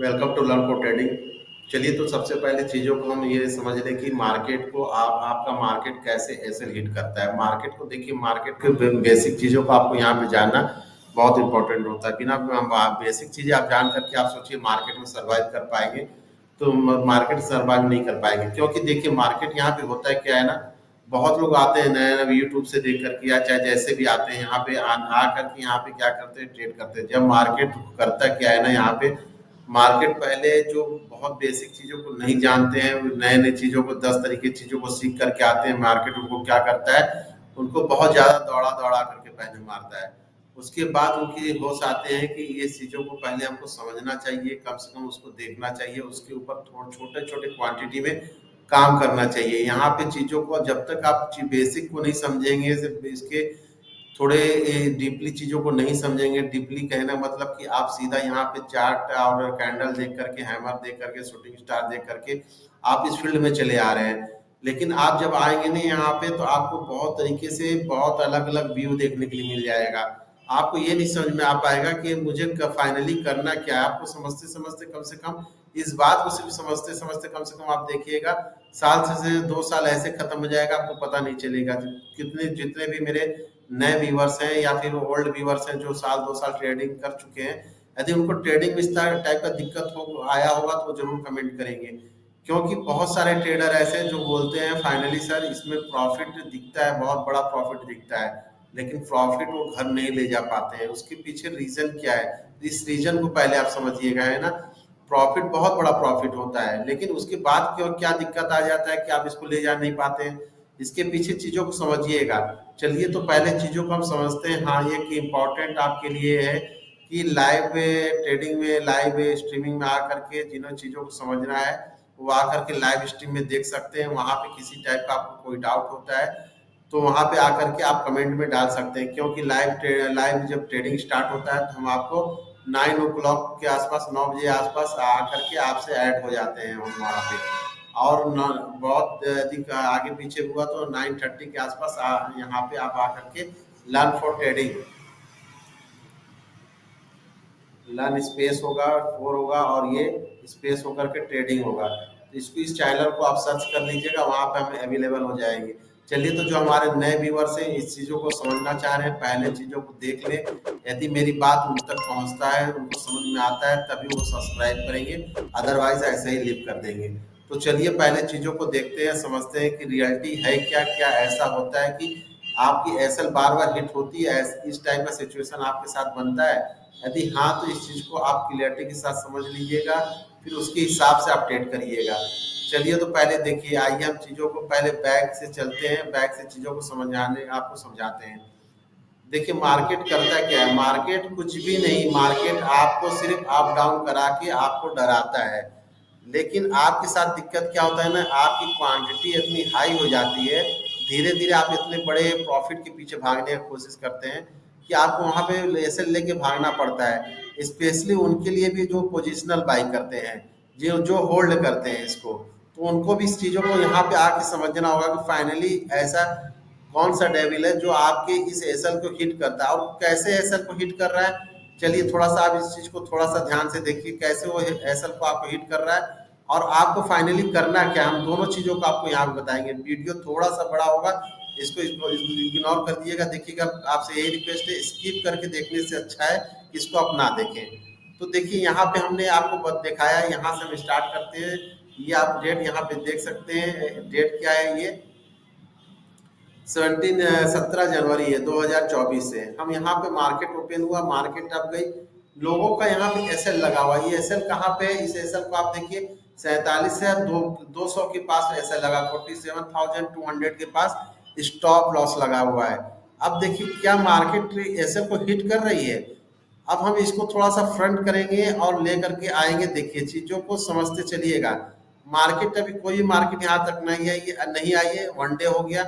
Welcome to learn for trading. चलिए तो सबसे पहले चीज़ों को हम ये समझ लें कि मार्केट को आपका मार्केट कैसे ऐसे हिट करता है। मार्केट को देखिए, मार्केट के बेसिक चीज़ों को आपको यहाँ पे जानना बहुत इंपॉर्टेंट होता है। बिना बेसिक चीज़ें आप जान करके आप सोचिए मार्केट में सर्वाइव कर पाएंगे, तो मार्केट सर्वाइव नहीं कर पाएंगे। क्योंकि देखिए मार्केट यहाँ पे होता है क्या है ना, बहुत लोग आते हैं नए नए यूट्यूब से देख करके या चाहे जैसे भी आते हैं यहाँ पे आ करके यहाँ पे क्या करते हैं, ट्रेड करते हैं। जब मार्केट करता क्या है ना, यहाँ पे मार्केट पहले जो बहुत बेसिक चीज़ों को नहीं जानते हैं, नए नए चीज़ों को 10 तरीके चीज़ों को सीख करके आते हैं। मार्केट उनको क्या करता है, उनको बहुत ज़्यादा दौड़ा दौड़ा करके पहले मारता है। उसके बाद उनकी होश आते हैं कि ये चीज़ों को पहले हमको समझना चाहिए, कम से कम उसको देखना चाहिए, उसके ऊपर थोड़े छोटे छोटे क्वांटिटी में काम करना चाहिए। यहाँ पे चीज़ों को जब तक आप बेसिक को नहीं समझेंगे, सिर्फ इसके थोड़े डीपली चीज़ों को नहीं समझेंगे। डीपली कहना मतलब कि आप सीधा यहाँ पे चार्ट और कैंडल देख करके, हैमर देख करके, शूटिंग स्टार देख करके आप इस फील्ड में चले आ रहे हैं। लेकिन आप जब आएंगे नहीं यहाँ पे, तो आपको बहुत तरीके से बहुत अलग अलग व्यू देखने के लिए मिल जाएगा। आपको ये नहीं समझ में आ पाएगा कि मुझे फाइनली करना क्या है। आपको समझते समझते कम से कम इस बात को सिर्फ समझते समझते कम से कम आप देखिएगा, साल से 2 साल ऐसे खत्म हो जाएगा, आपको पता नहीं चलेगा। कितने जितने भी मेरे नए व्यूवर्स हैं या फिर ओल्ड व्यूवर्स हैं जो साल 2 साल ट्रेडिंग कर चुके हैं, यदि उनको ट्रेडिंग में इस टाइप का दिक्कत हो आया होगा तो वो जरूर कमेंट करेंगे। क्योंकि बहुत सारे ट्रेडर ऐसे हैं जो बोलते हैं फाइनली सर इसमें प्रॉफिट दिखता है, बहुत बड़ा प्रॉफिट दिखता है, लेकिन प्रॉफिट वो घर नहीं ले जा पाते हैं। उसके पीछे रीजन क्या है, इस रीजन को पहले आप समझिएगा, है ना। प्रॉफिट बहुत बड़ा प्रॉफिट होता है, लेकिन उसके बाद क्यों क्या दिक्कत आ जाता है कि आप इसको ले जा नहीं पाते हैं। इसके पीछे चीजों को समझिएगा। चलिए तो पहले चीजों को हम समझते हैं। हाँ, ये कि इम्पोर्टेंट आपके लिए है कि लाइव ट्रेडिंग में, लाइव स्ट्रीमिंग में आकर के जिन्होंने चीजों को समझना है वो आकर के लाइव स्ट्रीम में देख सकते हैं। वहां पे किसी टाइप का आपको कोई डाउट होता है तो वहां पे आकर के आप कमेंट में डाल सकते हैं। क्योंकि लाइव जब ट्रेडिंग स्टार्ट होता है तो हम आपको 9 o'clock के आसपास, 9 बजे आसपास आकर के आपसे ऐड हो जाते हैं हम वहाँ पे। और बहुत अधिक आगे पीछे हुआ तो 9:30 के आसपास यहाँ पे आप आकर के learn for trading, learn space होगा, फोर होगा और ये स्पेस होकर के ट्रेडिंग होगा। तो इसको, इस चैनल को आप सर्च कर लीजिएगा, वहाँ पे हम अवेलेबल हो जाएंगे। चलिए तो जो हमारे नए व्यूवर्स हैं इस चीज़ों को समझना चाह रहे हैं, पहले चीज़ों को देख लें। यदि मेरी बात उन तक पहुँचता है, उनको समझ में आता है, तभी वो सब्सक्राइब करेंगे, अदरवाइज ऐसे ही लिव कर देंगे। तो चलिए पहले चीज़ों को देखते हैं, समझते हैं कि रियलिटी है क्या। क्या ऐसा होता है कि आपकी एसएल बार बार हिट होती है, इस टाइप का सिचुएशन आपके साथ बनता है? यदि हाँ, तो इस चीज़ को आप क्लियरिटी के साथ समझ लीजिएगा, फिर उसके हिसाब से आप ट्रेड करिएगा। चलिए तो पहले देखिए, आइए हम चीज़ों को पहले बैक से चलते हैं, बैक से चीज़ों को समझाने आपको समझाते हैं। देखिए मार्केट करता क्या है, मार्केट कुछ भी नहीं, मार्केट आपको सिर्फ अप डाउन करा के आपको डराता है। लेकिन आपके साथ दिक्कत क्या होता है ना, आपकी क्वांटिटी इतनी हाई हो जाती है, धीरे धीरे आप इतने बड़े प्रॉफिट के पीछे भागने की कोशिश करते हैं कि आपको वहां पे ऐसे लेके भागना पड़ता है। स्पेशली उनके लिए भी जो पोजिशनल बाई करते हैं, जो जो होल्ड करते हैं इसको, तो उनको भी इस चीज़ों को यहाँ पे आके समझना होगा कि फाइनली ऐसा कौन सा डेविल है जो आपके इस एसएल को हिट करता है और कैसे एसएल को हिट कर रहा है। चलिए थोड़ा सा आप इस चीज को थोड़ा सा ध्यान से देखिए, कैसे वो एसएल को आपको हिट कर रहा है और आपको फाइनली करना क्या। हम दोनों चीजों को आपको यहाँ पे बताएंगे। वीडियो थोड़ा सा बड़ा होगा, इसको इग्नोर कर दिएगा। देखिएगा, आपसे यही रिक्वेस्ट है, स्किप करके देखने से अच्छा है इसको आप ना देखें। तो देखिए यहाँ पे हमने आपको दिखाया, यहाँ से हम स्टार्ट करते हैं। ये आप डेट यहाँ पे देख सकते हैं, डेट क्या है, ये 17 जनवरी है 2024 से। हम यहाँ पे मार्केट ओपन हुआ, मार्केट अब गई, लोगों का यहाँ पे एसएल लगा हुआ। ये एसएल कहाँ पे है, इस एसएल को आप देखिए 47 से 200 के पास एसएल लगा, 47,200 के पास स्टॉप लॉस लगा हुआ है। अब देखिए क्या मार्केट एसएल को हिट कर रही है। अब हम इसको थोड़ा सा फ्रंट करेंगे और लेकर के आएंगे। देखिए चीजों को समझते चलिएगा। मार्केट अभी कोई मार्केट यहाँ तक नहीं है, ये नहीं आई है, 1 डे हो गया।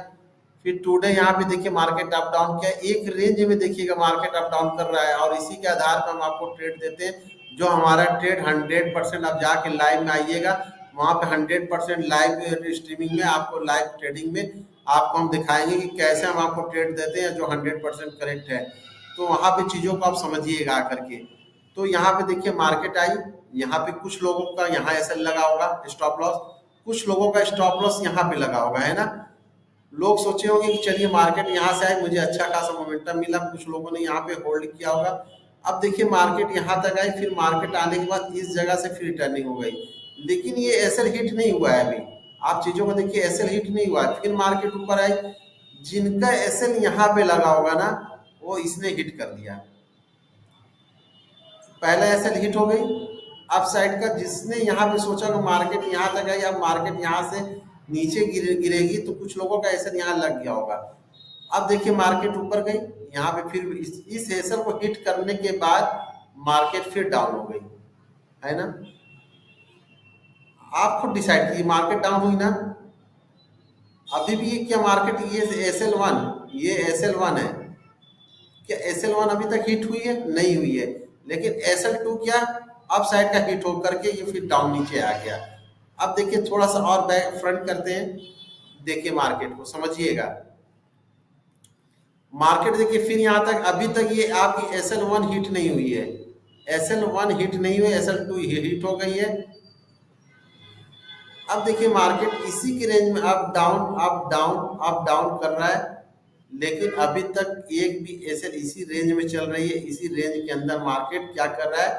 फिर टुडे यहाँ पे देखिए मार्केट अप डाउन किया, एक रेंज में देखिएगा मार्केट अप डाउन कर रहा है और इसी के आधार पर हम आपको ट्रेड देते हैं। जो हमारा ट्रेड 100%, आप जाके लाइव में आइएगा, वहाँ पे 100% लाइव स्ट्रीमिंग में आपको, लाइव ट्रेडिंग में आपको हम दिखाएंगे कि कैसे हम आपको ट्रेड देते हैं जो 100% करेक्ट है। तो वहाँ पे चीज़ों को आप समझिएगा आकर के। तो यहाँ पे देखिए मार्केट आई, यहाँ पे कुछ लोगों का यहाँ एसएल लगा होगा स्टॉप लॉस, कुछ लोगों का स्टॉप लॉस यहाँ पे लगा होगा, है ना। लोग सोचे होंगे कि चलिए मार्केट यहाँ से आई, मुझे अच्छा खासा मोमेंटम मिला, कुछ लोगों ने यहाँ पे होल्ड किया होगा। अब देखिए मार्केट यहाँ तक आई, फिर मार्केट आने के बाद इस जगह से फिर रिटर्निंग हो गई, लेकिन ये एसएल हिट नहीं हुआ है अभी। आप चीजों को देखिए, एसएल हिट नहीं हुआ है, फिर मार्केट ऊपर आई। जिनका एसएल यहाँ पे लगा होगा ना, वो इसने हिट कर दिया। पहला एसएल हिट हो गई अप साइड का, जिसने यहाँ पे सोचा कि मार्केट यहाँ तक आई, अब मार्केट यहाँ से नीचे गिरेगी, तो कुछ लोगों का एसएल यहाँ लग गया होगा। अब देखिए मार्केट ऊपर गई, यहाँ पे फिर इस एसएल को हिट करने के बाद मार्केट फिर डाउन हो गई, है ना। आप खुद डिसाइड कीजिए, मार्केट डाउन हुई ना। अभी भी ये क्या मार्केट, ये SL1, ये SL1 है, क्या SL1 अभी तक हिट हुई है? नहीं हुई है। लेकिन SL2 क्या अप साइड का हिट होकर के ये फिर डाउन नीचे आ गया। अब देखिए थोड़ा सा और बैक फ्रंट करते हैं, देखिए मार्केट को समझिएगा। मार्केट देखिए फिर यहाँ तक, अभी तक ये आपकी SL1 हिट नहीं हुई है, SL1 हिट नहीं हुई, SL2 हिट हो गई है। अब देखिए मार्केट इसी के रेंज में up down up down up down कर रहा है, लेकिन अभी तक एक भी एसएल इसी रेंज में चल रही है। इसी रेंज के अंदर मार्केट क्या कर रहा है,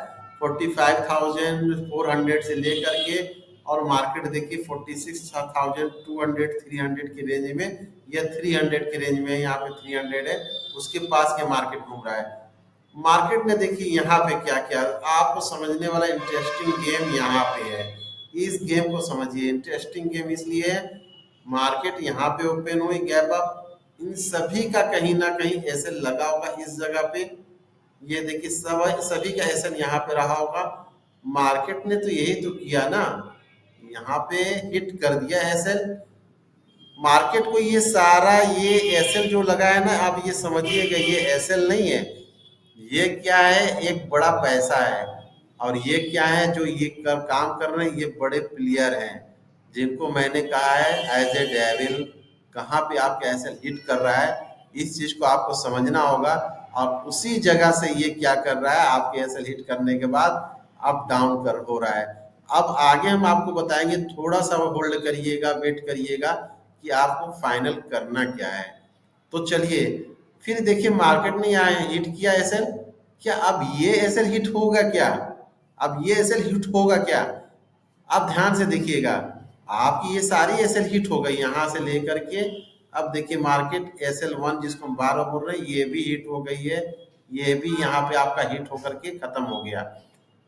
45,400 से लेकर के, और मार्केट देखिए 46,200 300 के रेंज में, या 300 के रेंज में, यहाँ पे 300 है, उसके पास के मार्केट घूम रहा है। मार्केट ने देखिए यहाँ पे क्या किया, आपको समझने वाला इंटरेस्टिंग गेम यहाँ पे है। इस गेम को समझिए, इंटरेस्टिंग गेम इसलिए है, मार्केट यहाँ पे ओपन हुई गैप अप, इन सभी का कहीं ना कहीं एसएल लगा होगा इस जगह पे। ये देखिए सभी का एसएल यहाँ पे रहा होगा। मार्केट ने तो यही तो किया ना, यहाँ पे हिट कर दिया एसएल। मार्केट को ये सारा ये एसएल जो लगा है ना, आप ये समझिएगा ये एसएल नहीं है, ये क्या है, एक बड़ा पैसा है। और ये क्या है जो ये काम कर रहे हैं, ये बड़े प्लेयर हैं, जिनको मैंने कहा है एज ए डेविल, कहाँ पे आपका एसएल हिट कर रहा है, इस चीज को आपको समझना होगा। और उसी जगह से ये क्या कर रहा है, आपके एसएल हिट करने के बाद अप डाउन कर हो रहा है। अब आगे हम आपको बताएंगे, थोड़ा सा होल्ड करिएगा, वेट करिएगा कि आपको फाइनल करना क्या है। तो चलिए फिर देखिए मार्केट ने यहाँ हिट किया एसएल, क्या अब ये एसएल हिट होगा क्या, अब ये एसएल हिट होगा क्या। अब ध्यान से देखिएगा, आपकी ये सारी एसएल हिट हो गई यहाँ से लेकर के। अब देखिए मार्केट SL1 जिसको हम बार बार बोल रहे हैं, ये भी हिट हो गई है, ये भी यहाँ पे आपका हिट होकर के खत्म हो गया।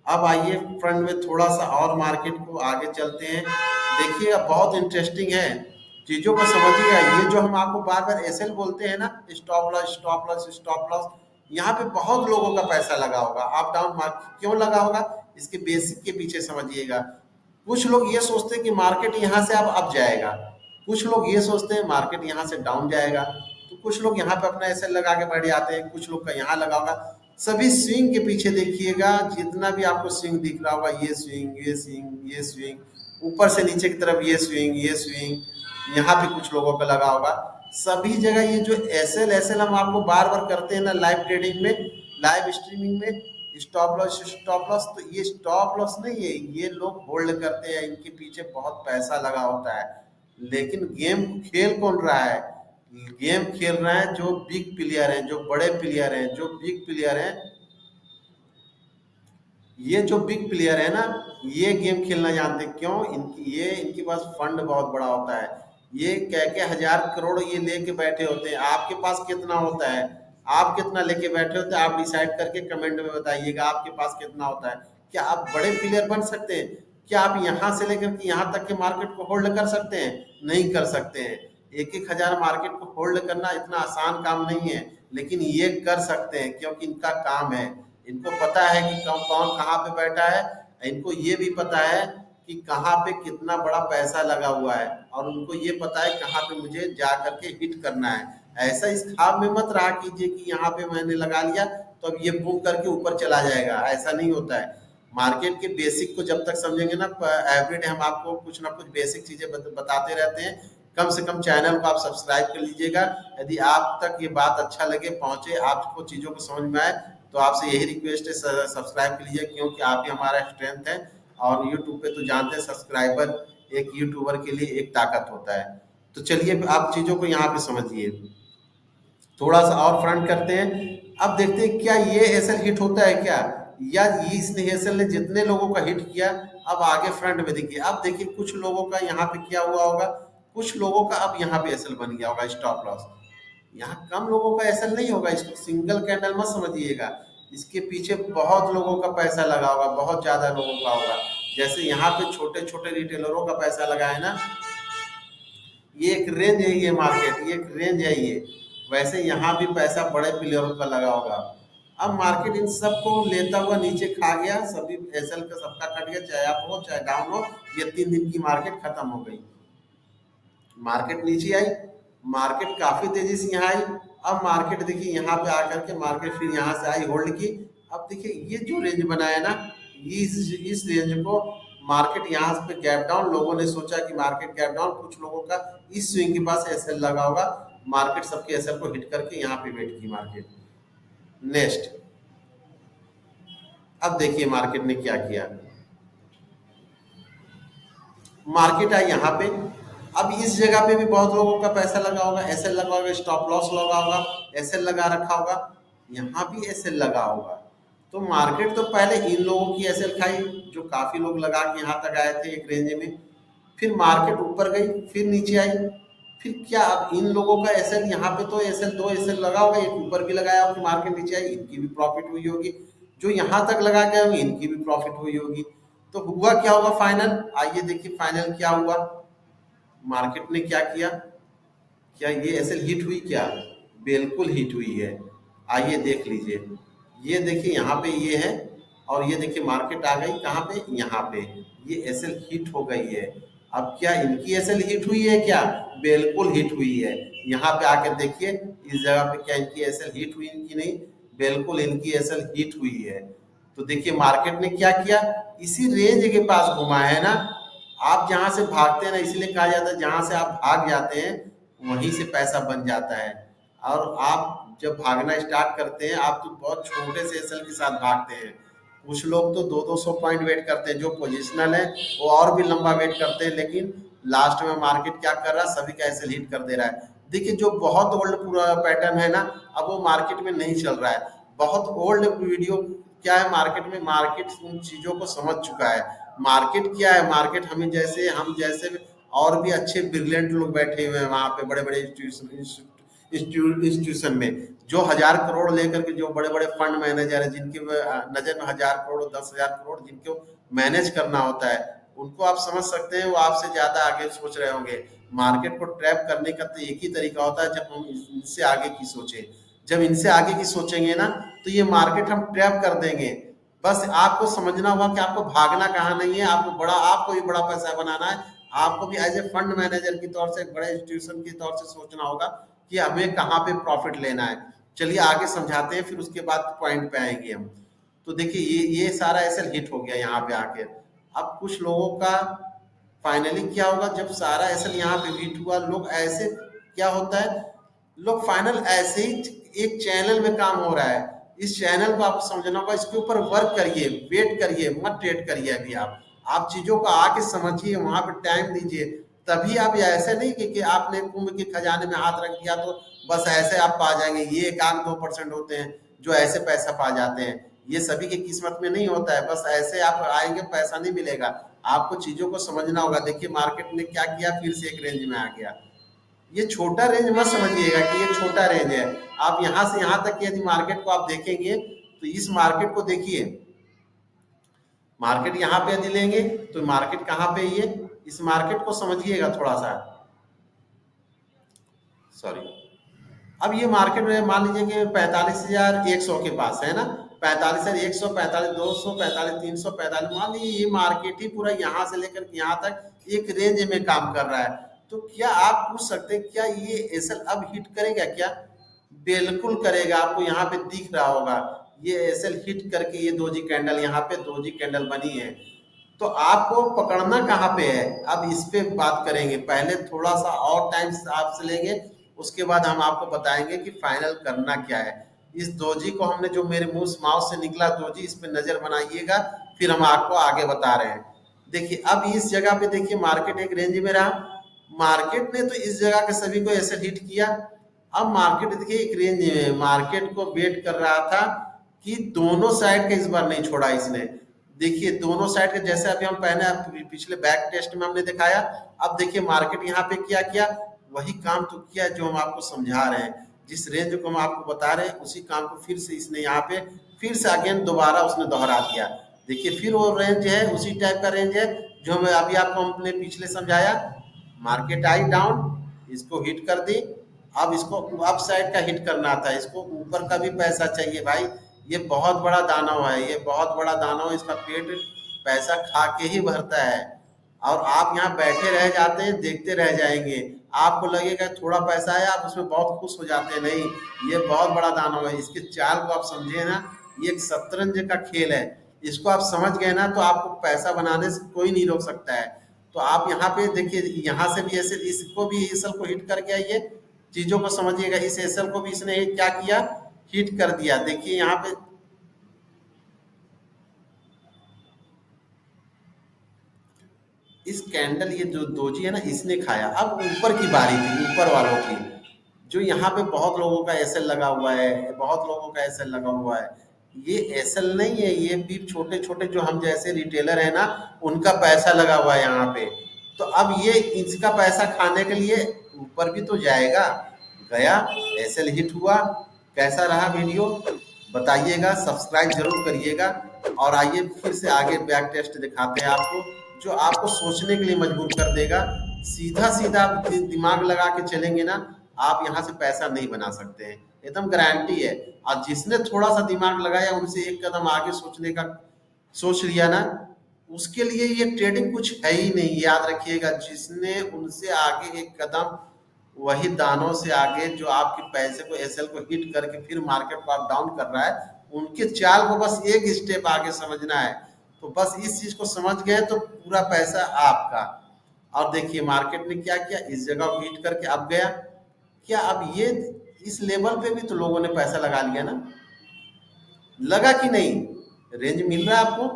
अब आइए फ्रंट में थोड़ा सा और मार्केट को आगे चलते हैं, देखिएगा बहुत इंटरेस्टिंग है, चीजों को समझिएगा। ये जो हम आपको बार बार एसएल बोलते हैं ना, stop loss stop loss stop loss, यहाँ पे बहुत लोगों का पैसा लगा होगा। अप डाउन मार्केट क्यों लगा होगा, इसके बेसिक के पीछे समझिएगा। कुछ लोग ये सोचते हैं कि मार्केट यहाँ से अब अप जाएगा, कुछ लोग ये सोचते हैं मार्केट यहाँ से डाउन जाएगा, तो कुछ लोग यहाँ पे अपना एसएल लगा के बैठ जाते हैं, कुछ लोग का यहाँ लगा होगा। सभी स्विंग के पीछे देखिएगा, जितना भी आपको स्विंग दिख रहा होगा, ये स्विंग ये स्विंग ये स्विंग, ऊपर से नीचे की तरफ ये स्विंग ये स्विंग, यहाँ पे कुछ लोगों का लगा होगा। सभी जगह ये जो एसएल एसएल हम आपको बार बार करते हैं ना लाइव ट्रेडिंग में, लाइव स्ट्रीमिंग में, स्टॉप लॉस, तो ये स्टॉप लॉस नहीं है, ये लोग होल्ड करते हैं, इनके पीछे बहुत पैसा लगा होता है। लेकिन गेम खेल कौन रहा है, गेम खेल रहा है जो बिग प्लेयर हैं, जो बड़े प्लेयर हैं, जो बिग प्लेयर हैं। ये जो बिग प्लेयर है ना, ये गेम खेलना जानते हैं। क्यों, इनके पास फंड बहुत बड़ा होता है, ये क्या 1000 करोड़ ये लेके बैठे होते हैं। आपके पास कितना होता है, आप कितना लेके बैठे होते हैं, आप डिसाइड करके कमेंट में बताइएगा आपके पास कितना होता है। क्या आप बड़े प्लेयर बन सकते हैं, क्या आप यहाँ से लेकर के यहाँ तक के मार्केट को होल्ड कर सकते हैं, नहीं कर सकते हैं। 1-1000 मार्केट को होल्ड करना इतना आसान काम नहीं है, लेकिन ये कर सकते हैं क्योंकि इनका काम है। इनको पता है कि कौन कहाँ पे बैठा है, इनको ये भी पता है कि कहाँ पे कितना बड़ा पैसा लगा हुआ है, और उनको ये पता है कहाँ पे मुझे जा करके हिट करना है। ऐसा इस ख्वाब में मत रहा कीजिए कि यहाँ पे मैंने लगा लिया तो अब ये बूम करके ऊपर चला जाएगा, ऐसा नहीं होता है। मार्केट के बेसिक को जब तक समझेंगे ना, एवरीडे हम आपको कुछ ना कुछ बेसिक चीजें बताते रहते हैं। कम से कम चैनल को आप सब्सक्राइब कर लीजिएगा। यदि आप तक ये बात अच्छा लगे, पहुंचे, आपको चीजों को समझ में आए, तो तो आपसे यही रिक्वेस्ट है, सब्सक्राइब कीजिए, क्योंकि आप ही हमारा स्ट्रेंथ है। और यूट्यूब पे तो जानते हैं सब्सक्राइबर एक यूट्यूबर के लिए एक ताकत होता है। तो चलिए आप चीज़ों को यहाँ पे समझिए, थोड़ा सा और फ्रंट करते हैं। अब देखते हैं क्या ये एसएल हिट होता है क्या, या इस एसएल ने जितने लोगों का हिट किया। अब आगे फ्रंट में देखिए, अब देखिए कुछ लोगों का यहाँ पे क्या हुआ होगा, कुछ लोगों का अब यहाँ पे एसएल बन गया होगा स्टॉप लॉस। यहाँ कम लोगों का एसएल नहीं होगा, इसको सिंगल कैंडल मत समझिएगा, इसके पीछे बहुत लोगों का पैसा लगा होगा, बहुत ज्यादा लोगों का होगा। जैसे यहाँ पे छोटे छोटे रिटेलरों का पैसा लगा है ना, ये एक रेंज है, ये मार्केट ये एक रेंज है ये। वैसे यहाँ भी पैसा बड़े प्लेयरों का लगा होगा। अब मार्केट इन सबको लेता हुआ नीचे खा गया, सभी एसएल का सबका कट गया, चाहे अप हो चाहे डाउन हो। ये 3 दिन की मार्केट खत्म हो गई, मार्केट नीचे आई, मार्केट काफी तेजी से यहाँ आई। अब मार्केट देखिए यहाँ पे आकर के मार्केट फिर यहाँ से आई, होल्ड की। अब देखिए ये जो रेंज बनाया ना, इस रेंज को मार्केट यहाँ पे गैप डाउन, लोगों ने सोचा कि मार्केट गैप डाउन, कुछ लोगों का इस स्विंग के पास एसएल लगा होगा, मार्केट सबके एसएल को हिट करके यहाँ पे वेट की मार्केट। नेक्स्ट अब देखिए मार्केट ने क्या किया, मार्केट आई यहाँ पे। अब इस जगह पे भी बहुत लोगों का पैसा लगा होगा, एसएल लगा होगा, स्टॉप लॉस लगा होगा, एसएल लगा रखा होगा, यहाँ भी एसएल लगा होगा। तो मार्केट तो पहले इन लोगों की एसएल खाई, जो काफी लोग लगा के यहाँ तक आए थे एक रेंज में। फिर मार्केट ऊपर गई, फिर नीचे आई, फिर क्या अब इन लोगों का एसएल यहाँ पे तो एसएल 2 एसएल लगा होगा, एक ऊपर भी लगाया होगा, मार्केट नीचे आई, इनकी भी प्रॉफिट हुई होगी। जो यहाँ तक लगा के होंगे इनकी भी प्रॉफिट हुई होगी। तो हुआ क्या होगा फाइनल, आइए देखिए फाइनल क्या हुआ। मार्केट ने क्या किया, क्या ये एसएल हिट हुई क्या, बिल्कुल हिट हुई है। आइए देख लीजिए, ये देखिए यहाँ पे ये है, और ये देखिए मार्केट आ गई कहाँ पे, यहाँ पे, ये एसएल हिट हो गई है। अब क्या इनकी एसएल हिट हुई है क्या, बिल्कुल हिट हुई है। यहाँ पे आकर देखिए इस जगह पे क्या इनकी एसएल हिट हुई इनकी नहीं, बिल्कुल इनकी एसएल हिट हुई है। तो देखिए मार्केट ने क्या किया, इसी रेंज के पास घुमा है ना। आप जहां से भागते हैं ना, इसलिए कहा जाता है जहां से आप भाग जाते हैं वहीं से पैसा बन जाता है। और आप जब भागना स्टार्ट करते हैं, आप तो बहुत छोटे से एसएल के साथ भागते हैं। कुछ लोग तो 200-200 पॉइंट वेट करते हैं, जो पोजिशनल है वो और भी लंबा वेट करते हैं, लेकिन लास्ट में मार्केट क्या कर रहा है, सभी का एसएल हिट कर दे रहा है। देखिए जो बहुत ओल्ड पूरा पैटर्न है ना, अब वो मार्केट में नहीं चल रहा है। बहुत ओल्ड वीडियो क्या है मार्केट में, मार्केट उन चीजों को समझ चुका है। मार्केट क्या है, मार्केट हम जैसे और भी अच्छे ब्रिलियंट लोग बैठे हुए हैं वहां पे, बड़े बड़े इंस्टीट्यूशन में, जो 1000 करोड़ लेकर के, जो बड़े बड़े फंड मैनेजर है, जिनके नजर में 1000 करोड़ 10,000 करोड़ जिनको मैनेज करना होता है, उनको आप समझ सकते हैं, वो आपसे ज्यादा आगे सोच रहे होंगे। मार्केट को ट्रैप करने का तो एक ही तरीका होता है, जब हम इनसे आगे की सोचें। जब इनसे आगे की सोचेंगे ना, तो ये मार्केट हम ट्रैप कर देंगे। बस आपको समझना होगा कि आपको भागना कहाँ नहीं है, आपको भी बड़ा पैसा बनाना है। आपको भी एज ए फंड मैनेजर की तौर से, बड़े इंस्टीट्यूशन की तौर से सोचना होगा कि हमें कहाँ पे प्रॉफिट लेना है। चलिए आगे समझाते हैं, फिर उसके बाद पॉइंट पे आएंगे हम। तो देखिए ये सारा ऐसे हिट हो गया यहाँ पे आके। अब कुछ लोगों का फाइनली क्या होगा, जब सारा ऐसे यहाँ पे हिट हुआ, लोग ऐसे क्या होता है, लोग फाइनल ऐसे ही एक चैनल में काम हो रहा है, इस चैनल को आपको समझना होगा, इसके ऊपर वर्क करिए, वेट करिए, मत ट्रेड करिए। अभी आप चीजों को आके समझिए, वहां पे टाइम दीजिए, तभी आप ऐसे नहीं कि आपने कुंभ के खजाने में हाथ रख दिया तो बस ऐसे आप पा जाएंगे। ये 1-2% होते हैं जो ऐसे पैसा पा जाते हैं, ये सभी की किस्मत में नहीं होता है। बस ऐसे आप आएंगे पैसा नहीं मिलेगा, आपको चीजों को समझना होगा। देखिए मार्केट ने क्या किया, फिर से एक रेंज में आ गया। ये छोटा रेंज मत समझिएगा कि ये छोटा रेंज है। आप यहाँ से यहाँ तक यदि मार्केट को आप देखेंगे, तो इस मार्केट को देखिए, मार्केट यहाँ पे यदि लेंगे तो मार्केट कहाँ पे, ये इस मार्केट को समझिएगा थोड़ा सा, सॉरी। अब ये मार्केट में मान लीजिए कि 45,100 के पास है ना, 45,100, 45,200, 45,300, 45, मान लीजिए ये मार्केट ही पूरा यहाँ से लेकर यहाँ तक एक रेंज में काम कर रहा है। तो क्या आप पूछ सकते हैं क्या ये एसएल अब हिट करेगा क्या, बिल्कुल करेगा। आपको यहाँ पे दिख रहा होगा ये एसएल हिट करके, ये दोजी कैंडल, यहाँ पे दोजी कैंडल बनी है। तो आपको पकड़ना कहाँ पे है, अब इस पे बात करेंगे। पहले थोड़ा सा और टाइम आपसे लेंगे, उसके बाद हम आपको बताएंगे कि फाइनल करना क्या है। इस दोजी को हमने जो मेरे मुंह माउथ से निकला दोजी, इस पे नजर बनाइएगा, फिर हम आपको आगे बता रहे हैं। देखिए अब इस जगह पे देखिए मार्केट एक रेंज में रहा, मार्केट ने तो इस जगह के सभी को ऐसे हिट किया। अब मार्केट देखिए एक रेंज में मार्केट को वेट कर रहा था कि दोनों साइड का इस बार नहीं छोड़ा इसने। देखिए दोनों साइड के जैसे अभी हम पहले पिछले बैक टेस्ट में हमने दिखाया, अब देखिए मार्केट यहाँ पे क्या किया, वही काम तो किया जो हम आपको समझा रहे हैं, जिस रेंज को हम आपको बता रहे हैं उसी काम को फिर से इसने यहाँ पे फिर से अगेन दोबारा उसने दोहरा दिया। देखिए फिर वो रेंज है, उसी टाइप का रेंज है जो हमें अभी आपको हमने पिछले समझाया। मार्केट आई डाउन, इसको हिट कर दी, अब इसको अप साइड का हिट करना था, इसको ऊपर का भी पैसा चाहिए भाई। ये बहुत बड़ा दानव है, ये बहुत बड़ा दानव, इसका पेट पैसा खा के ही भरता है। और आप यहाँ बैठे रह जाते हैं, देखते रह जाएंगे, आपको लगेगा थोड़ा पैसा है, आप उसमें बहुत खुश हो जाते हैं। नहीं, ये बहुत बड़ा दानव है, इसके चाल को आप समझे ना, ये एक शतरंज का खेल है। इसको आप समझ गए ना तो आपको पैसा बनाने से कोई नहीं रोक सकता है। तो आप यहाँ पे देखिए, यहाँ से भी ऐसे इसको भी एसएल को हिट करके आइए, चीजों को समझिएगा। इस एसएल को भी इसने क्या किया, हिट कर दिया। देखिए यहाँ पे इस कैंडल, ये जो दोजी है ना, इसने खाया। अब ऊपर की बारी थी, ऊपर वालों की, जो यहाँ पे बहुत लोगों का एसएल लगा हुआ है, बहुत लोगों का एसएल लगा हुआ है। ये एसएल नहीं है, ये भी छोटे छोटे जो हम जैसे रिटेलर है ना, उनका पैसा लगा हुआ है यहाँ पे। तो अब ये इसका पैसा खाने के लिए ऊपर भी तो जाएगा, गया, एसएल हिट हुआ। कैसा रहा वीडियो बताइएगा, सब्सक्राइब जरूर करिएगा। और आइए फिर से आगे बैक टेस्ट दिखाते हैं आपको, जो आपको सोचने के लिए मजबूर कर देगा। सीधा सीधा आप दिमाग लगा के चलेंगे ना, आप यहाँ से पैसा नहीं बना सकते हैं, एकदम गारंटी है। और जिसने थोड़ा सा दिमाग लगाया, उनसे एक कदम आगे सोचने का सोच लिया ना, उसके लिए ये ट्रेडिंग कुछ है ही नहीं, याद रखिएगा। जिसने उनसे आगे एक कदम, वही दानों से आगे, जो आपके पैसे को एसएल को हिट करके फिर मार्केट को आप डाउन कर रहा है, उनके चाल को बस एक स्टेप आगे समझना है। तो बस इस चीज को समझ गए तो पूरा पैसा आपका। और देखिए मार्केट ने क्या किया, इस जगह को हिट करके अब गया क्या, अब ये इस लेवल पे भी तो लोगों ने पैसा लगा लिया ना, लगा कि नहीं, रेंज मिल रहा है आपको।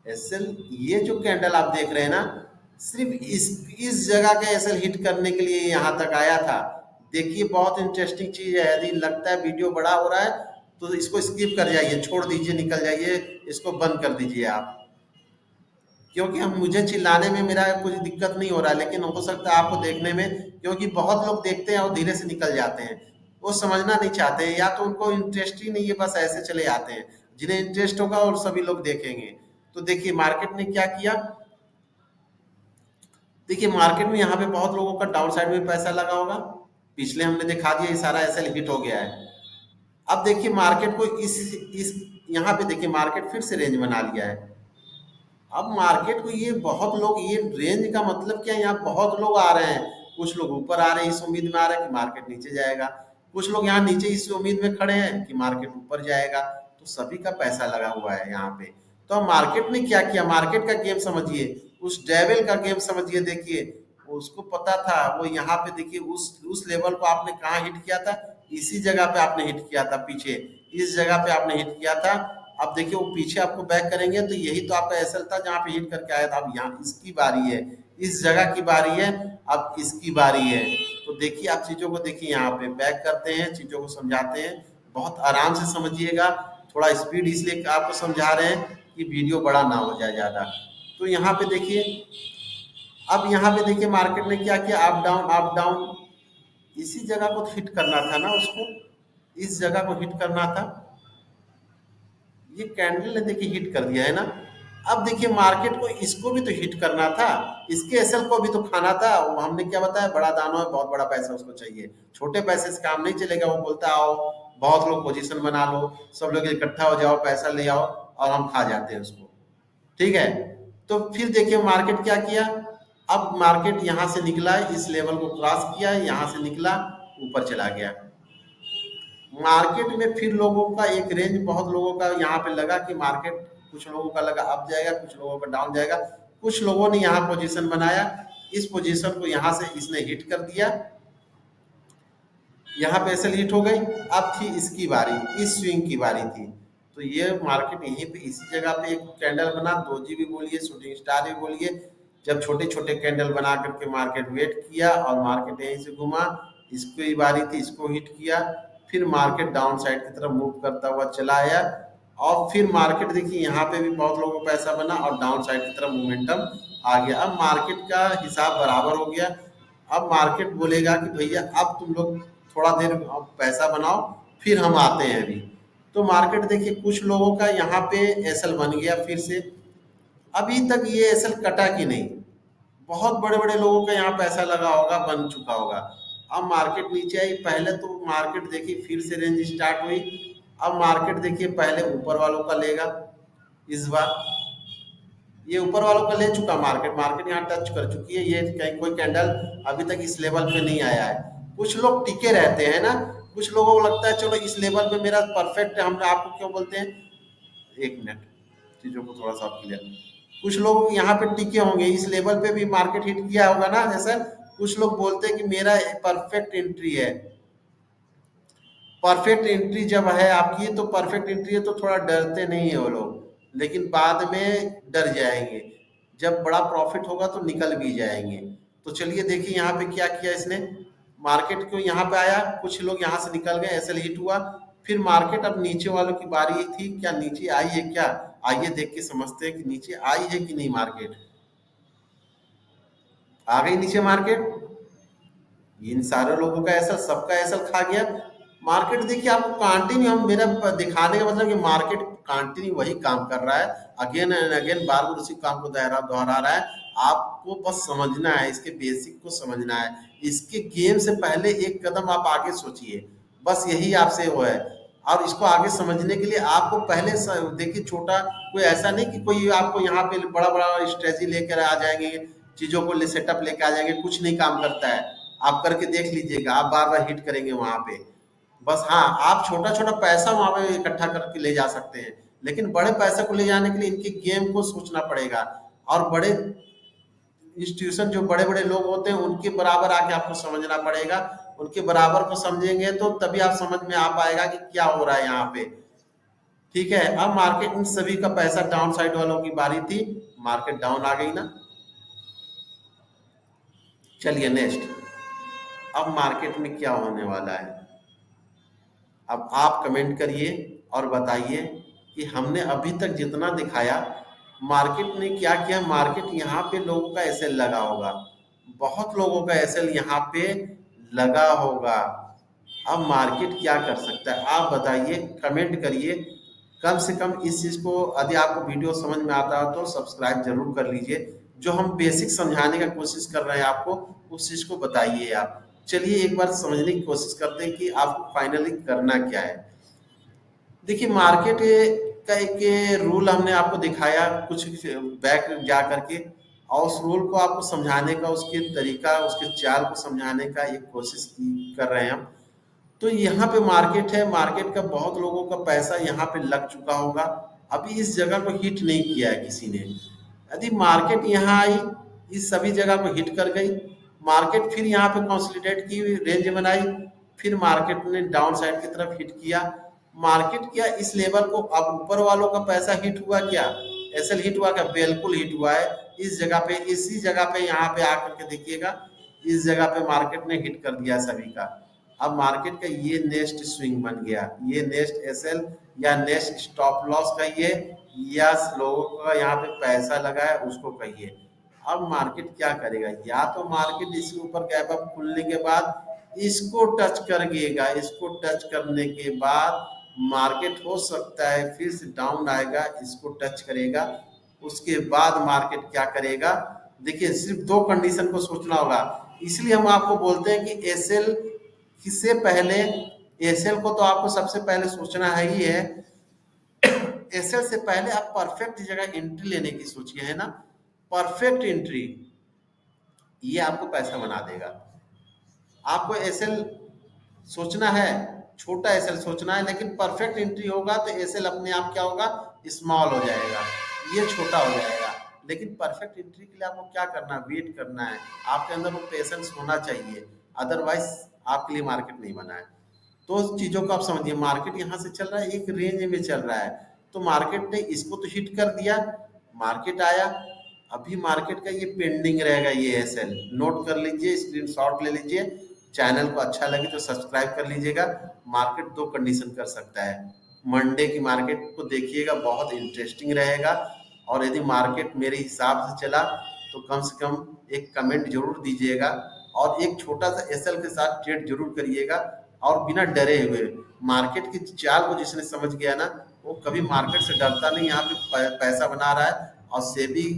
एसएल, ये जो कैंडल आप देख रहे हैं ना, सिर्फ इस जगह का एसएल हिट करने के लिए यहाँ तक आया था। देखिए बहुत इंटरेस्टिंग चीज है, यदि लगता है वीडियो बड़ा हो रहा है तो इसको स्किप कर जाइए, छोड़ दीजिए, निकल जाइए, इसको बंद कर दीजिए आप। क्योंकि हम मुझे चिल्लाने में मेरा कुछ दिक्कत नहीं हो रहा है, लेकिन हो सकता है आपको देखने में, क्योंकि बहुत लोग देखते हैं और धीरे से निकल जाते हैं, वो समझना नहीं चाहते हैं, या तो उनको इंटरेस्ट ही नहीं है, बस ऐसे चले जाते हैं। जिन्हें इंटरेस्ट होगा और सभी लोग देखेंगे। तो देखिए मार्केट ने क्या किया, देखिए मार्केट में यहाँ पे बहुत लोगों का डाउन साइड में पैसा लगा होगा, पिछले हमने दिखा दिया, ये सारा ऐसे हिट हो गया है। अब देखिए मार्केट को इस यहाँ पे देखिए मार्केट फिर से रेंज बना लिया है। अब मार्केट को ये बहुत लोग, ये रेंज का मतलब क्या है, यहाँ बहुत लोग आ रहे हैं, कुछ लोग ऊपर आ रहे हैं इस उम्मीद में आ रहे हैं कि मार्केट नीचे जाएगा, कुछ लोग यहाँ नीचे इस उम्मीद में खड़े हैं कि मार्केट ऊपर जाएगा। तो सभी का पैसा लगा हुआ है यहाँ पे। तो अब मार्केट ने क्या किया, मार्केट का गेम समझिए, उस डेविल का गेम समझिए। देखिए उसको पता था, वो यहाँ पे देखिए उस लेवल को आपने कहाँ हिट किया था, इसी जगह पे आपने हिट किया था, पीछे इस जगह पे आपने हिट किया था। अब देखिए वो पीछे आपको बैक करेंगे तो यही तो आपका एसएल था जहाँ पे हिट करके आया था। अब यहाँ इसकी बारी है, इस जगह की बारी है, अब इसकी बारी है। तो देखिए आप चीजों को देखिए, यहाँ पे बैक करते हैं, चीजों को समझाते हैं, बहुत आराम से समझिएगा। थोड़ा स्पीड इसलिए आपको समझा रहे हैं कि वीडियो बड़ा ना हो जाए ज्यादा। तो यहाँ पे देखिए, अब यहाँ पे देखिए मार्केट ने क्या किया, अप डाउन अप डाउन, इसी जगह को हिट करना था ना उसको, इस जगह को हिट करना था। ये कैंडल ने देखिए हिट कर दिया है ना। अब देखिए मार्केट को इसको भी तो हिट करना था, इसके एसएल को भी तो खाना था। वो हमने क्या बताया, बड़ा दानो है, बहुत बड़ा पैसा उसको चाहिए, छोटे पैसे से काम नहीं चलेगा। वो बोलता आओ बहुत लोग पोजीशन बना लो, सब लोग इकट्ठा हो जाओ, पैसा ले आओ, और हम खा जाते हैं उसको, ठीक है। तो फिर देखिए मार्केट क्या किया, अब मार्केट यहाँ से निकला, इस लेवल को क्रॉस किया, यहाँ से निकला, ऊपर चला गया। मार्केट में फिर लोगों का एक रेंज, बहुत लोगों का यहाँ पे लगा कि मार्केट, कुछ लोगों का लगा अप जाएगा, कुछ लोगों का डाउन जाएगा। कुछ लोगों ने यहाँ पोजीशन बनाया, इस पोजीशन को यहाँ से इसने हिट कर दिया, यहाँ पे एसएल हिट हो गई। अब थी इसकी बारी, इस स्विंग की बारी थी। तो ये मार्केट यहीं पे इसी जगह पे एक कैंडल बना, दोजी भी बोलिए, शूटिंग स्टार भी बोलिए। जब छोटे छोटे कैंडल बना करके मार्केट वेट किया और मार्केट यहीं से घुमा, इसको ही बारी थी, इसको हिट किया, फिर मार्केट डाउन साइड की तरफ मूव करता हुआ चला आया। और फिर मार्केट देखिए यहाँ पे भी बहुत लोगों को पैसा बना और डाउन साइड की तरफ मोमेंटम आ गया। अब मार्केट का हिसाब बराबर हो गया। अब मार्केट बोलेगा कि भैया अब तुम लोग थोड़ा देर अब पैसा बनाओ, फिर हम आते हैं अभी। तो मार्केट देखिए कुछ लोगों का यहाँ पे एसएल बन गया फिर से। अभी तक ये एसएल कटा कि नहीं, बहुत बड़े बड़े लोगों का यहाँ पैसा लगा होगा, बन चुका होगा। अब मार्केट नीचे आई, पहले तो मार्केट देखिए फिर से रेंज स्टार्ट हुई। अब मार्केट देखिए पहले ऊपर वालों का लेगा, इस बार ये ऊपर वालों का ले चुका मार्केट, मार्केट यहाँ टच कर चुकी है। ये कहीं कोई कैंडल अभी तक इस लेवल पे नहीं आया है। कुछ लोग टिके रहते हैं ना, कुछ लोगों को लगता है चलो इस लेवल पे मेरा परफेक्ट है। हम आपको क्यों बोलते हैं, एक मिनट चीजों को थोड़ा सा क्लियर। कुछ लोग यहाँ पे टिके होंगे, इस लेवल पे भी मार्केट हिट किया होगा ना, जैसे कुछ लोग बोलते हैं कि मेरा परफेक्ट एंट्री है। परफेक्ट एंट्री जब है आपकी, तो परफेक्ट एंट्री है तो थोड़ा डरते नहीं है वो लोग, लेकिन बाद में डर जाएंगे। जब बड़ा प्रॉफिट होगा तो निकल भी जाएंगे। तो चलिए देखिए यहाँ पे क्या किया इसने, मार्केट को यहाँ पे आया, कुछ लोग यहाँ से निकल गए, एसएल हिट हुआ। फिर मार्केट अब नीचे वालों की बारी थी, क्या नीचे आई है क्या, आइए देख के समझते हैं कि नीचे आई है कि नहीं। मार्केट आ गई नीचे मार्केट, इन सारे लोगों का ऐसा सबका ऐसा खा गया। मार्केट देखिए आपको कंटिन्यू, हम मेरा दिखाने का मतलब कि मार्केट कंटिन्यू वही काम कर रहा है, अगेन एंड अगेन बार बार उसी काम को दोहरा दोहरा रहा है। आपको बस समझना है, इसके बेसिक को समझना है, इसके गेम से पहले एक कदम आप आगे सोचिए, बस यही आपसे वो है। और इसको आगे समझने के लिए आपको पहले देखिए छोटा, कोई ऐसा नहीं कि कोई आपको यहाँ पे बड़ा बड़ा स्ट्रेटजी लेकर आ जाएंगे, चीजों को सेटअप लेके आ जाएंगे, कुछ नहीं काम करता है। आप करके देख लीजिएगा, आप बार बार हिट करेंगे वहां पे। बस हाँ, आप छोटा छोटा पैसा वहां पे इकट्ठा करके ले जा सकते हैं, लेकिन बड़े पैसे को ले जाने के लिए इनके गेम को सोचना पड़ेगा। और बड़े इंस्टीट्यूशन जो बड़े बड़े लोग होते हैं उनके बराबर आके आपको समझना पड़ेगा। उनके बराबर को समझेंगे तो तभी आप समझ में आ पाएगा कि क्या हो रहा है यहाँ पे। ठीक है, अब मार्केट इन सभी का पैसा डाउन साइड वालों की बारी थी, मार्केट डाउन आ गई ना। चलिए नेक्स्ट, अब मार्केट में क्या होने वाला है, अब आप कमेंट करिए और बताइए कि हमने अभी तक जितना दिखाया मार्केट ने क्या किया। मार्केट यहाँ पे लोगों का एसएल लगा होगा, बहुत लोगों का एसएल यहाँ पे लगा होगा। अब मार्केट क्या कर सकता है आप बताइए, कमेंट करिए। कम से कम इस चीज़ को, यदि आपको वीडियो समझ में आता हो तो सब्सक्राइब जरूर कर लीजिए। जो हम बेसिक समझाने का कोशिश कर रहे हैं आपको, उस चीज़ को बताइए आप। चलिए एक बार समझने की कोशिश करते हैं कि आपको फाइनली करना क्या है। देखिए मार्केट का एक रूल हमने आपको दिखाया कुछ बैक जा करके, और उस रूल को आपको समझाने का, उसके तरीका, उसके चाल को समझाने का एक कोशिश कर रहे हैं हम। तो यहाँ पे मार्केट है, मार्केट का बहुत लोगों का पैसा यहाँ पे लग चुका होगा। अभी इस जगह को हिट नहीं किया है किसी ने। यदि मार्केट यहाँ आई, इस सभी जगह को हिट कर गई, मार्केट फिर यहाँ पे कंसोलिडेट की, रेंज बनाई, फिर मार्केट ने डाउन साइड की तरफ हिट किया। मार्केट क्या इस लेवल को, अब ऊपर वालों का पैसा हिट हुआ क्या, एसएल हिट हुआ क्या, बिल्कुल हिट हुआ है। इस जगह पे, इसी जगह पे यहाँ पे आकर के देखिएगा, इस जगह पे मार्केट ने हिट कर दिया सभी का। अब मार्केट का ये नेक्स्ट स्विंग बन गया, ये नेक्स्ट एसएल या नेक्स्ट स्टॉप लॉस कहिए, या लोगों का यहाँ पे पैसा लगा है उसको कहिए। अब मार्केट क्या करेगा, या तो मार्केट इसके ऊपर गैप अप खुलने के बाद इसको टच कर देगा, इसको टच करने के बाद मार्केट हो सकता है फिर से डाउन आएगा, इसको टच करेगा। उसके बाद मार्केट क्या करेगा, देखिए सिर्फ दो कंडीशन को सोचना होगा। इसलिए हम आपको बोलते हैं कि एसएल किससे पहले, एसएल को तो आपको सबसे पहले सोचना है ही है। एसएल से पहले आप परफेक्ट जगह एंट्री लेने की सोचिए, है ना। परफेक्ट एंट्री ये आपको पैसा बना देगा। आपको एसएल सोचना है, छोटा एसएल सोचना है, लेकिन परफेक्ट एंट्री होगा तो एसएल अपने आप क्या होगा, स्मॉल हो जाएगा, ये छोटा हो जाएगा। लेकिन परफेक्ट एंट्री के लिए आपको क्या करना है, वेट करना है, आपके अंदर वो पेशेंस होना चाहिए। अदरवाइज आपके लिए मार्केट नहीं बना है। तो उस चीजों को आप समझिए, मार्केट यहाँ से चल रहा है, एक रेंज में चल रहा है, तो मार्केट ने इसको तो हिट कर दिया, मार्केट आया, अभी मार्केट का ये पेंडिंग रहेगा, ये एसएल नोट कर लीजिए, स्क्रीनशॉट ले लीजिए, चैनल को अच्छा लगे तो सब्सक्राइब कर लीजिएगा। मार्केट दो कंडीशन कर सकता है, मंडे की मार्केट को देखिएगा, बहुत इंटरेस्टिंग रहेगा, और यदि मार्केट मेरे हिसाब से चला तो कम से कम एक कमेंट जरूर दीजिएगा, और एक छोटा सा एसएल के साथ ट्रेड जरूर करिएगा, और बिना डरे हुए। मार्केट की चाल को जिसने समझ गया ना, वो कभी मार्केट से डरता नहीं, यहाँ पे पैसा बना रहा है, और सेबी,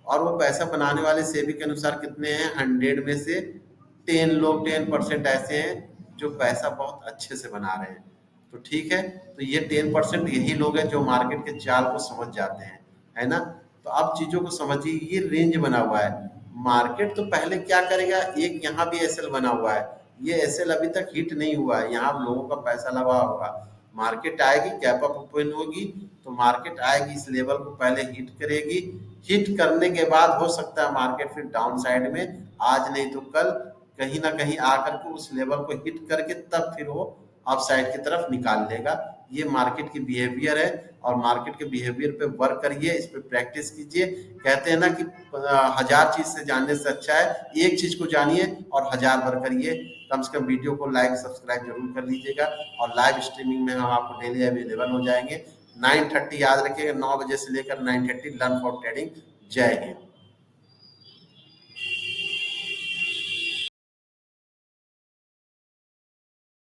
और वो पैसा बनाने वाले सेबी के अनुसार कितने हैं, 100 में से 10% ऐसे हैं जो पैसा बहुत अच्छे से बना रहे हैं। तो ठीक है, तो ये 10% यही लोग हैं जो मार्केट के चाल को समझ जाते हैं, है ना। तो आप चीजों को समझिए, ये रेंज बना हुआ है, मार्केट तो पहले क्या करेगा, एक यहाँ भी एसएल बना हुआ है, ये एसएल अभी तक हिट नहीं हुआ है, यहाँ लोगों का पैसा लगा होगा, मार्केट आएगी, कैप अप ओपन होगी, तो मार्केट आएगी, इस लेवल को पहले हिट करेगी, हिट करने के बाद हो सकता है मार्केट फिर डाउन साइड में, आज नहीं तो कल कहीं ना कहीं आकर के उस लेवल को हिट करके तब फिर वो अप साइड की तरफ निकाल लेगा। ये मार्केट की बिहेवियर है, और मार्केट के बिहेवियर पे वर्क करिए, इस पे प्रैक्टिस कीजिए। कहते हैं ना कि 1000 चीज से जानने से अच्छा है एक चीज को जानिए और 1000 बार करिए। कम से कम वीडियो को लाइक सब्सक्राइब जरूर कर लीजिएगा, और लाइव स्ट्रीमिंग में हम आपको डेली अवेलेबल हो जाएंगे। 9:30 याद रखिएगा, 9 बजे से लेकर 9:30 लर्न फॉर ट्रेडिंग। जय हिंद।